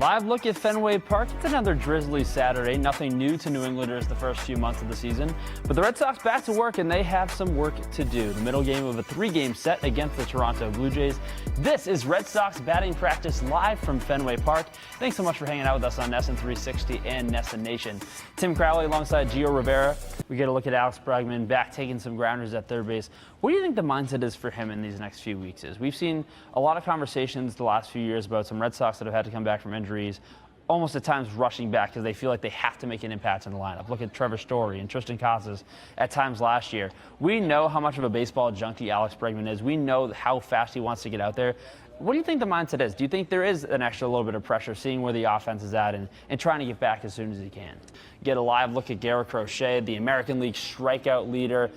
Live look at Fenway Park. It's another drizzly Saturday. Nothing new to New Englanders the first few months of the season. But the Red Sox back to work, and they have some work to do. The middle game of a 3-game set against the Toronto Blue Jays. This is Red Sox batting practice live from Fenway Park. Thanks so much for hanging out with us on NESN 360 and NESN Nation. Tim Crowley alongside Rivera. We get a look at Alex Bregman back taking some grounders at third base. What do you think the mindset is for him in these next few weeks? We've seen a lot of conversations the last few years about some Red Sox that have had to come back from injuries, almost at times rushing back because they feel like they have to make an impact in the lineup. Look at Trevor Story and Tristan Casas at times last year. We know how much of a baseball junkie Alex Bregman is. We know how fast he wants to get out there. What do you think the mindset is? Do you think there is an extra little bit of pressure seeing where the offense is at and trying to get back as soon as he can? Get a live look at Garrett Crochet, the American League strikeout leader.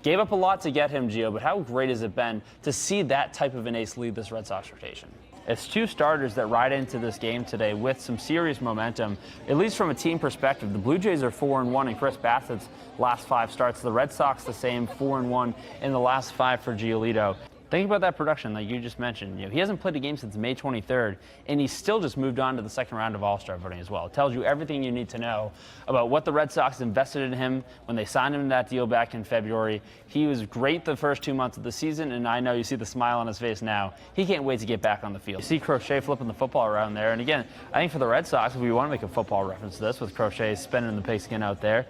Gave up a lot to get him, Gio, but how great has it been to see that type of an ace lead this Red Sox rotation? It's two starters that ride into this game today with some serious momentum, at least from a team perspective. The Blue Jays are 4-1 in Chris Bassett's last 5 starts. The Red Sox the same, 4-1 in the last 5 for Giolito. Think about that production like you just mentioned. He hasn't played a game since May 23rd, and he's still just moved on to the second round of All-Star voting as well. It tells you everything you need to know about what the Red Sox invested in him when they signed him to that deal back in February. He was great the first 2 months of the season, and I know you see the smile on his face now. He can't wait to get back on the field. You see Crochet flipping the football around there, and again, I think for the Red Sox, if we want to make a football reference to this with Crochet spinning the pigskin out there,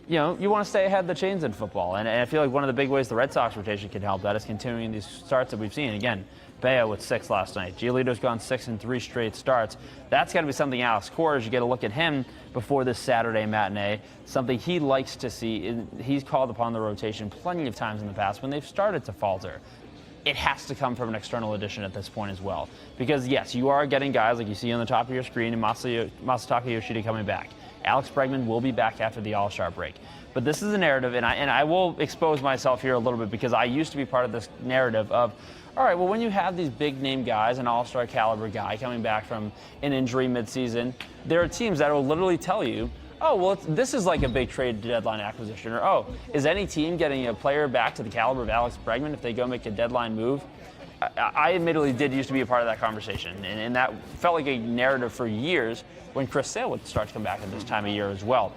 you want to stay ahead of the chains in football. And I feel like one of the big ways the Red Sox rotation can help that is continuing these starts that we've seen. Again, Bayo with 6 last night. Giolito's gone 6 in 3 straight starts. That's got to be something Alex Cora, you get a look at him before this Saturday matinee, something he likes to see. He's called upon the rotation plenty of times in the past when they've started to falter. It has to come from an external addition at this point as well. Because, yes, you are getting guys like you see on the top of your screen and Masataka Yoshida coming back. Alex Bregman will be back after the All-Star break. But this is a narrative, and I will expose myself here a little bit because I used to be part of this narrative of, all right, well, when you have these big-name guys, an All-Star caliber guy coming back from an injury midseason, there are teams that will literally tell you, oh, well, this is like a big trade deadline acquisition, or, oh, is any team getting a player back to the caliber of Alex Bregman if they go make a deadline move? I admittedly did used to be a part of that conversation, and that felt like a narrative for years when Chris Sale would start to come back at this time of year as well.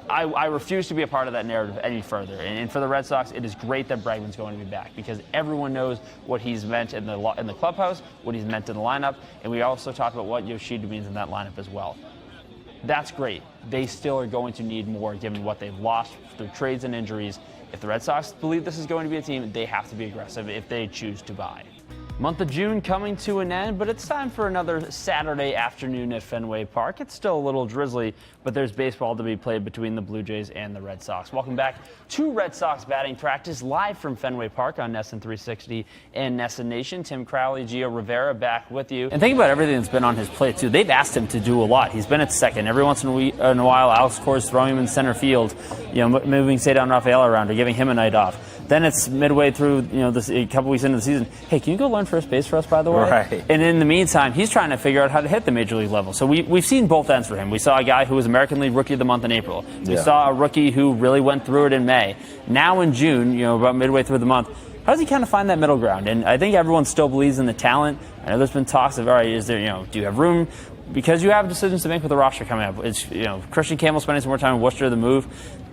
I refuse to be a part of that narrative any further, and for the Red Sox, it is great that Bregman's going to be back because everyone knows what he's meant in the clubhouse, what he's meant in the lineup, and we also talked about what Yoshida means in that lineup as well. That's great. They still are going to need more given what they've lost through trades and injuries. If the Red Sox believe this is going to be a team, they have to be aggressive if they choose to buy. Month of June coming to an end, but it's time for another Saturday afternoon at Fenway Park. It's still a little drizzly, but there's baseball to be played between the Blue Jays and the Red Sox. Welcome back to Red Sox batting practice live from Fenway Park on NESN 360 and NESN Nation. Tim Crowley, Gio Rivera back with you. And think about everything that's been on his plate, too. They've asked him to do a lot. He's been at second. Every once in a while, Alex Cora's throwing him in center field, moving Cedar Rafael around or giving him a night off. Then it's midway through, a couple weeks into the season. Hey, can you go learn first base for us, by the way? Right. And in the meantime, he's trying to figure out how to hit the major league level. So we've seen both ends for him. We saw a guy who was American League Rookie of the Month in April. We saw a rookie who really went through it in May. Now in June, about midway through the month, how does he kind of find that middle ground? And I think everyone still believes in the talent. I know there's been talks of, all right, is there, do you have room? Because you have decisions to make with the roster coming up. It's, Christian Campbell spending some more time in Worcester, the move.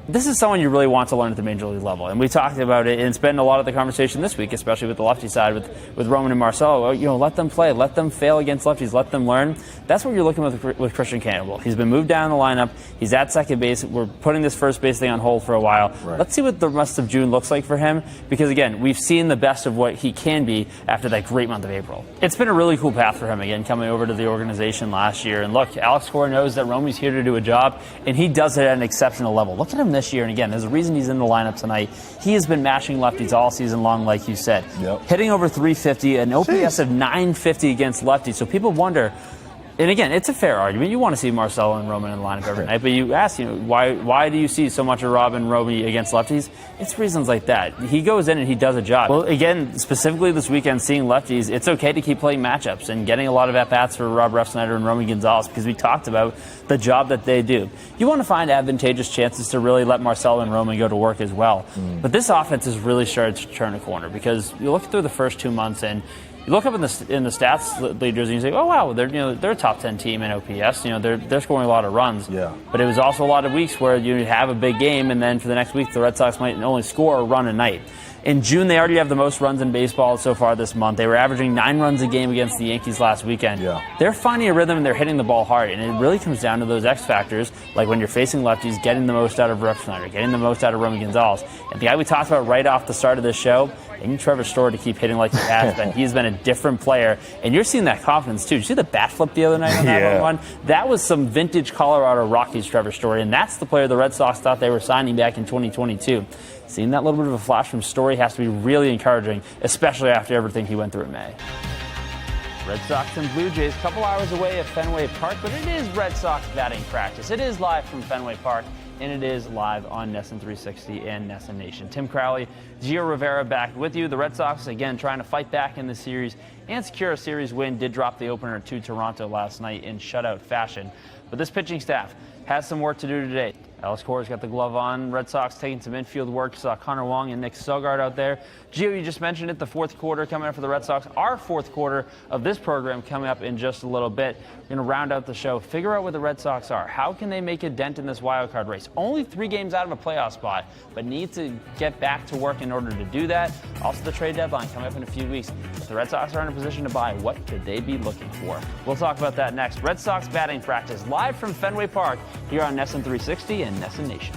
This is someone you really want to learn at the major league level. And we talked about it, and it's been a lot of the conversation this week, especially with the lefty side, with Roman and Marcelo. Let them play. Let them fail against lefties. Let them learn. That's what you're looking with Christian Campbell. He's been moved down the lineup. He's at second base. We're putting this first base thing on hold for a while. Right. Let's see what the rest of June looks like for him, because, again, we've seen the best of what he can be after that great month of April. It's been a really cool path for him, again, coming over to the organization last year. And, look, Alex Cora knows that Romy's here to do a job, and he does it at an exceptional level. Look at him this year, and, again, there's a reason he's in the lineup tonight. He has been mashing lefties all season long, like you said. Hitting over 350, an OPS of 950 against lefties. So people wonder, and again, it's a fair argument. You want to see Marcelo and Roman in the lineup every night, but you ask, why do you see so much of Rob and Roby against lefties? It's reasons like that. He goes in and he does a job. Well, again, specifically this weekend, seeing lefties, it's okay to keep playing matchups and getting a lot of at-bats for Rob Refsnyder and Romy Gonzalez because we talked about the job that they do. You want to find advantageous chances to really let Marcelo and Roman go to work as well. But this offense has really started to turn a corner because you look through the first 2 months and You look up in the stats leaders and you say, oh wow, they're a top 10 team in OPS. They're scoring a lot of runs. Yeah. But it was also a lot of weeks where you have a big game, and then for the next week the Red Sox might only score a run a night. In June, they already have the most runs in baseball so far this month. They were averaging 9 runs a game against the Yankees last weekend. Yeah. They're finding a rhythm and they're hitting the ball hard, and it really comes down to those X factors, like when you're facing lefties, getting the most out of Rivera, getting the most out of Romy Gonzalez. And the guy we talked about right off the start of this show, they need Trevor Story to keep hitting like he has been. He's been a different player, and you're seeing that confidence too. Did you see the bat flip the other night on that one? That was some vintage Colorado Rockies Trevor Story, and that's the player the Red Sox thought they were signing back in 2022. Seeing that little bit of a flash from Story has to be really encouraging, especially after everything he went through in May. Red Sox and Blue Jays, a couple hours away at Fenway Park, but it is Red Sox batting practice. It is live from Fenway Park, and it is live on NESN 360 and NESN Nation. Tim Crowley, Gio Rivera back with you. The Red Sox, again, trying to fight back in the series and secure a series win. Did drop the opener to Toronto last night in shutout fashion. But this pitching staff has some work to do today. Alex Cora's got the glove on. Red Sox taking some infield work. Saw Connor Wong and Nick Sogard out there. Gio, you just mentioned it, the fourth quarter coming up for the Red Sox. Our fourth quarter of this program coming up in just a little bit. We're going to round out the show, figure out where the Red Sox are. How can they make a dent in this wild card race? Only 3 games out of a playoff spot, but need to get back to work in order to do that. Also, the trade deadline coming up in a few weeks. If the Red Sox are in a position to buy, what could they be looking for? We'll talk about that next. Red Sox batting practice live from Fenway Park here on NESN 360 and NESN Nation.